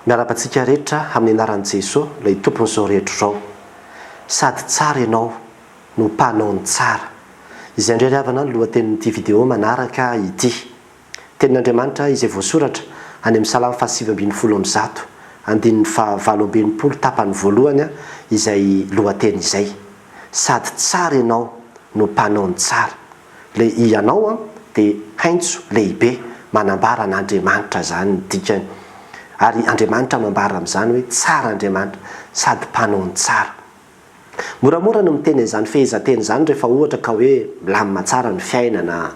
miarapantsika rehetra amin'ny anaran'i Jesosy ilay tompon'izao rehetra izao. Sady tsara ianao no mpanao ny tsara. Izay indray ry havana ny lohatenin'ity vidéo manaraka ity. Tenin'Andriamanitra izay voasoratra any amin'ny Salamy 8:100 andininy 8:20 tapany voalohany izay lohateny izay. Sady tsara ianao no mpanao ny tsara. Ilay ianao dia haintso lehibe manambara an'Andriamanitra zany ny dikany. Ary Andriamanitra mambara amin'izany hoe tsara Andriamanitra sady mpanao ny tsara. Moramora no miteny izany fehezanteny izany rehefa ohatra ka hoe milamina tsara ny fiainana,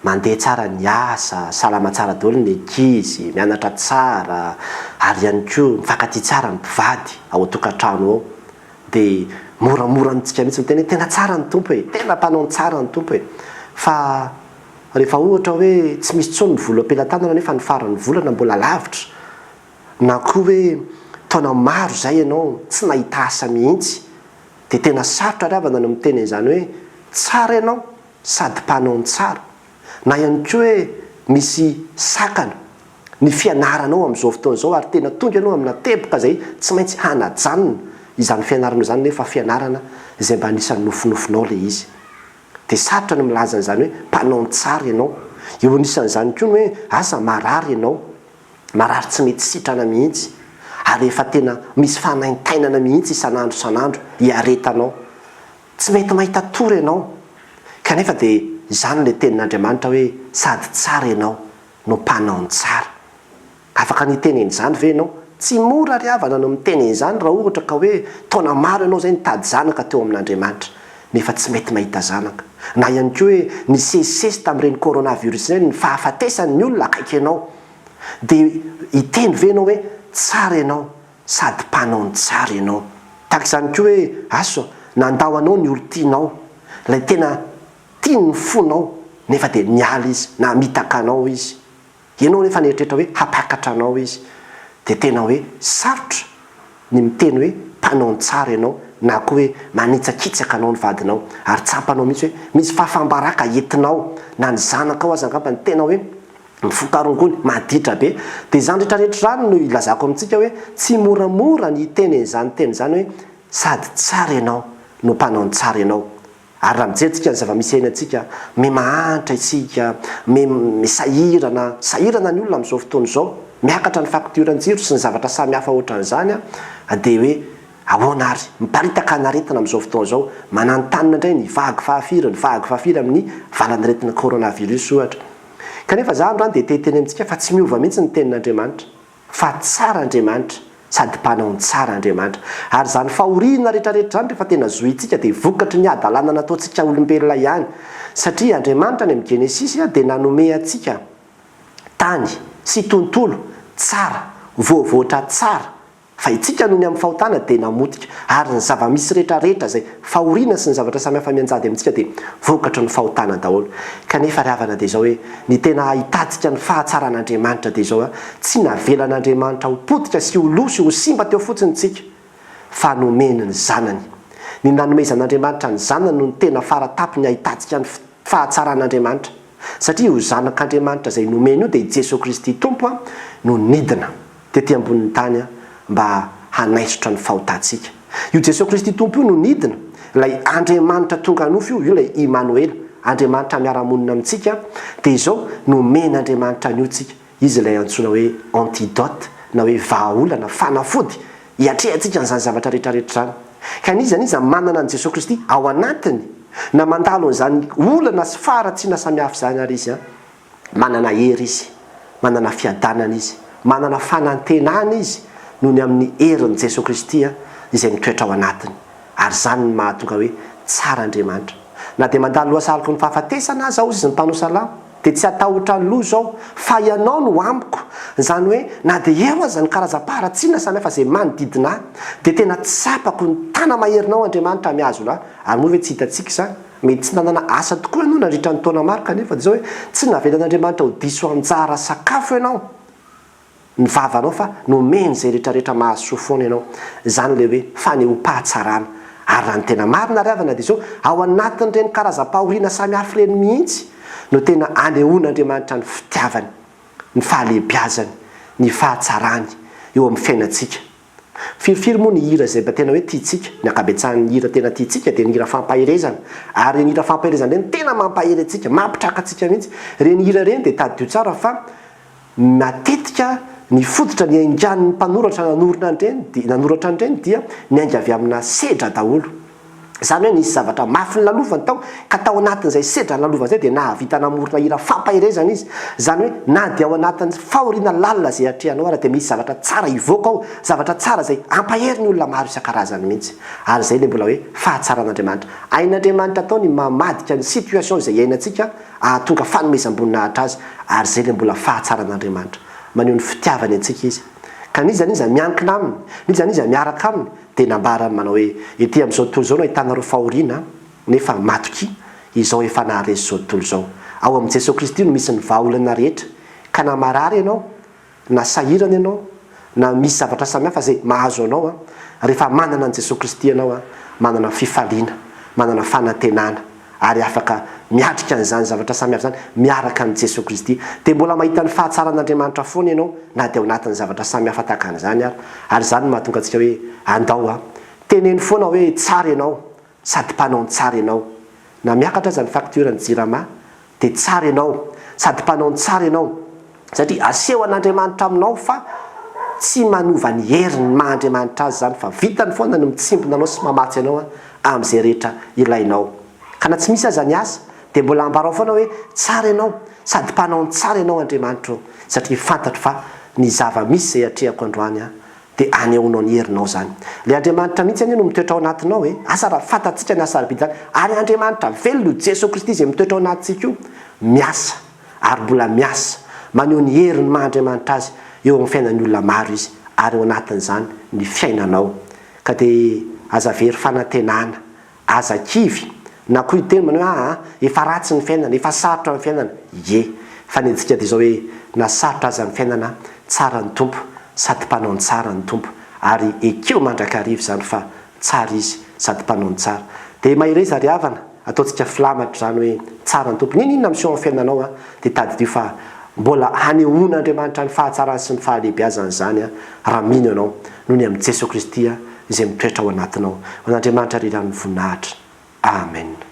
mandeha tsara ny asa, salama tsara daholo ny ankizy, mianatra tsara, ary ihany koa mifankatia tsara ny mpivady ao an-tokantrano ao. Dia moramora amintsika mihitsy miteny hoe tena tsara ny tompo e, tena mpanao ny tsara ny tompo e. Fa rehefa ohatra hoe tsy misy tsony ny vola am-pelantanana nefa ny faran'ny volana mbola lavitra, na koa hoe taona maro zay ianao tsy nahita asa mihitsy, dia tena sarotra ry havana no miteny izany hoe tsara ianao sady mpanao ny tsara. Na ihany koa hoe misy sakana ny fianaranao amin'izao fotoana izao ary tena tonga ianao amina teboka izay tsy maintsy hanajanona izany fianarana izany nefa fianarana izay mba anisan'ny nofinofinao ilay izy. Dia sarotra no milaza an'izany hoe mpanao ny tsara ianao. Eo anisan'izany koa ny hoe asa marary ianao, marary tsy mety sitrana mihitsy, ary efa tena misy fanaintainana mihitsy isan'andro hiaretanao, tsy mety mahita tory ianao, kanefa dia izany ilay tenin'Andriamanitra hoe sady tsara ianao no mpanao ny tsara. Afaka niteny izany ve ianao? Tsy mora ry havana no miteny izany raha ohatra ka hoe taona maro ianao izay nitady zanaka teo amin'Andriamanitra nefa tsy mety mahita zanaka. Na ihany koa hoe nisesisesy tamin'ireny coronavirus ireny ny fahafatesan'ny olona akaiky ianao, dia hiteny ve ianao hoe tsara ianao sady mpanao ny tsara ianao. Tahaka izany koa hoe aso nandao anao ny olo tianao, ilay tena tiany ny fonao nefa dia niala izy na mitaka anao izy, ianao nefa nieritreritra hoe hapakatra anao izy. Dia tena hoe sarotra ny miteny hoe mpanao ny tsara ianao, na koa hoe manitsakitsaka anao ny vadinao ary tsampanao mihitsy hoe misy fahafambaraka entinao na ny zanaka ao aza angamba ny tena hoe mifokarongony maditra be. Dia izany rehetrarehetra zany no ilazako amintsika hoe tsy moramora ny teny izany teny izany hoe sady tsara ianao no mpanao ny tsara ianao. Ary raha mijery tsika ny zava-misy ainantsika, me mahantra isika, me sahirana ny olona amin'izao fotoana izao, miakatra ny faktoran-jiro sy ny zavatra samy hafa ohatran'izany dia hoe ahoana ary miparitaka anaretina amin'izao fotoana izao, manantanina indray ny vagy fahafiry amin'ny valan'aretina coronavirus ohatra. Kanefa za androany dia teteny amintsika fa tsy miova mihitsy ny tenin'Andriamanitra, fa tsara Andriamanitra sady mpanao ny tsara Andriamanitra. Ary izany fahoriana rehetrarehetra izany rehefa tena zointsika dia vokatry ny adalana nataontsika olombelona ihany, satria Andriamanitra ny amin'ny Genesisy dia nanome antsika tany sy tontolo tsara, voavoatra tsara, fa itsika noho ny amin'ny fahotana dia namotika, ary ny zava-misy rehetrarehetra izay fahoriana sy ny zavatra samihafa mianjady amintsika dia vokatry ny fahotana daholo. Kanefa ry havana dia izao hoe ny tena ahitantsika ny fahatsaran'Andriamanitra dia izao tsy navelan'Andriamanitra ho potika sy ho lo sy ho simba teo fotsiny tsika, fa nomeny ny zanany. Ny nanomezan'Andriamanitra ny zanany no ny tena faratapony ahitantsika ny fahatsaran'Andriamanitra, satria io zanak'Andriamanitra izay nomeny io dia Jesosy Kristy tompo no nidina tetỳ ambonin'ny tany mba hanaisotra ny fahotantsika. Io Jesosy Kristy tompo io no nidina, ilay Andriamanitra tonga nofo io ilay Immanuel, Andriamanitra miara-monina amintsika, dia izao nomen'Andriamanitra an'io tsika. Izy ilay antsoina hoe antidote na hoe vahaolana, fanafody hiatrehantsika n'izany zavatra rehetrarehetra izany. Ka iza manana an' Jesosy Kristy ao anatiny, na mandalo an'izany olana sy faharatsiana samihafa izany ary izy manana hery izy, manana fiadanana izy, manana fanantenana izy noho ny amin'ny herin'i Jesosy Kristy izay mitoetra ao anatiny. Ary izany ny mahatonga hoe tsara Andriamanitra. Na dia mandalo asaliko ny fahafatesana aza ao izy ny mpanao salama, dia tsy atahotra ny loha izao fa ianao no amiko. Izany hoe na dia eo aza ny karazam-paharatsiana samihafa izay manodidina ahy, dia tena tsapako ny tana maherinao Andriamanitra mihazo lahy. Ary moa hoe tsy hitantsika izany, mety tsy nanana asa tokoa ianao nandritra ny taona maro, kanefa dia izao hoe tsy navelan'Andriamanitra ho diso anjara sakafo ianao ny vavanao, fa nomeny izay rehetrarehetra mahazo foana ianao. Izany ilay hoe fanehoam-pahatsarana. Ary raha ny tena marina ry havana dia izao ao anatin'ireny karazam-pahoriana samihafa ireny mihitsy no tena anehoan'Andriamanitra ny fitiavany, ny fahalehibiazany, ny fahatsarany, eo amin'ny fiainantsika. Firifiry moa ny hira zay tena hoe tiatsika, ny akabetsahan'ny hira tena tiatsika dia ny hira fampahirezana. Ary ny hira fampahirezana ireny tena mampahiry antsika, mampitraka antsika mihitsy. Reny hira reny dia tadio tsara fa matetika ny fototra ny aingan'ny mpanoratra nanoratra an'ireny dia ny ainga avy amina sedra daholo. Izany hoe nisy zavatra mafy ny lalovany tao ka tao anatin'izay sedra ny lalovany izay dia nahavita namorona hira fampahirezana izy. Izany hoe na dia ao anatin'ny fahoriana lalina izay atrehanao ara dia misy zavatra tsara hivoaka ao, zavatra tsara izay ampahery ny olona maro isan-karazany mihitsy. Ary izay ilay mbola hoe fahatsaran'Andriamanitra. Ain'Andriamanitra tao ny mamadika ny situation izay iainantsika ahatonga fanomezam-boninahitra azy. Ary izay ilay mbola fahatsaran'Andriamanitra. Maneho ny fitiavany antsika izy. Ka nizaniza miankina aminy, nizaniza miaraka aminy dia nambarany manao hoe ety amin'izao tontolo izao no ahitanareo fahoriana nefa matoky izao efa naharesy izao tontolo izao. Ao amin'i Jesosy Kristy no misy ny vahaolana rehetra. Ka na marary ianao, na sahirana ianao, na misy zavatra samihafa izay mahazo anao rehefa manana an'i Jesosy Kristy ianao manana fifaliana, manana fanantenana ary afaka miatrika an'izany zavatra samihafa zany miaraka amin'ny Jesosy Kristy. Dia mbola mahita ny fahatsaran'Andriamanitra foana ianao na dia ao anatin'ny zavatra samihafa tahaka an'izany ary izany no mahatonga antsika hoe andao teneny foana hoe tsara ianao sady mpanao ny tsara ianao. Na miakatra aza ny faktiorany jirama dia tsara ianao sady mpanao ny tsara ianao satria aseho an'Andriamanitra aminao fa tsy manova ny heriny maha-Andriamanitra azy zany fa vitany foana ny mitsimbona anao sy mamatsy anao amin'izay rehetra ilainao. Ka na tsy misy aza ny asa dia mbola ambarao foana hoe tsara ianao sady mpanao ny tsara ianao Andriamanitra satria fantatro fa ny zava-misy izay atrehako androany dia anehoanao ny herinao zany. Ilay Andriamanitra mihitsy no mitoetra ao anatinao hoe asa raha fantatsika ny asa rabidany ary Andriamanitra velona Jesosy Kristy izay mitoetra ao anatintsika io miasa ary mbola miasa maneho ny heriny maha-Andriamanitra azy eo amin'ny fiainan'ny olona maro izy ary ao anatin'izany ny fiainanao. Ka dia aza very fanantenana, aza kivy na koa iteny manao efa ratsy ny fiainana, efa sarotra ny fiainana. Fa ny antsika dia izao hoe na sarotra aza ny fiainana tsara ny tompo sady mpanao ny tsara ny tompo ary ekeo mandrakarivo zany fa tsara izy sady mpanao ny tsara. Dia mahireza ry havana ataontsika filamatra zany hoe tsara ny tompo. Ninona miseho amin'ny fiainanao dia tadidio fa mbola hanehoan'Andriamanitra ny fahatsarany sy ny fahalehibeazany zany raha mino ianao noho ny amin'i Jesosy Kristy izay mitoetra ao anatinao. An'Andriamanitra rirany voninahitra. Amen.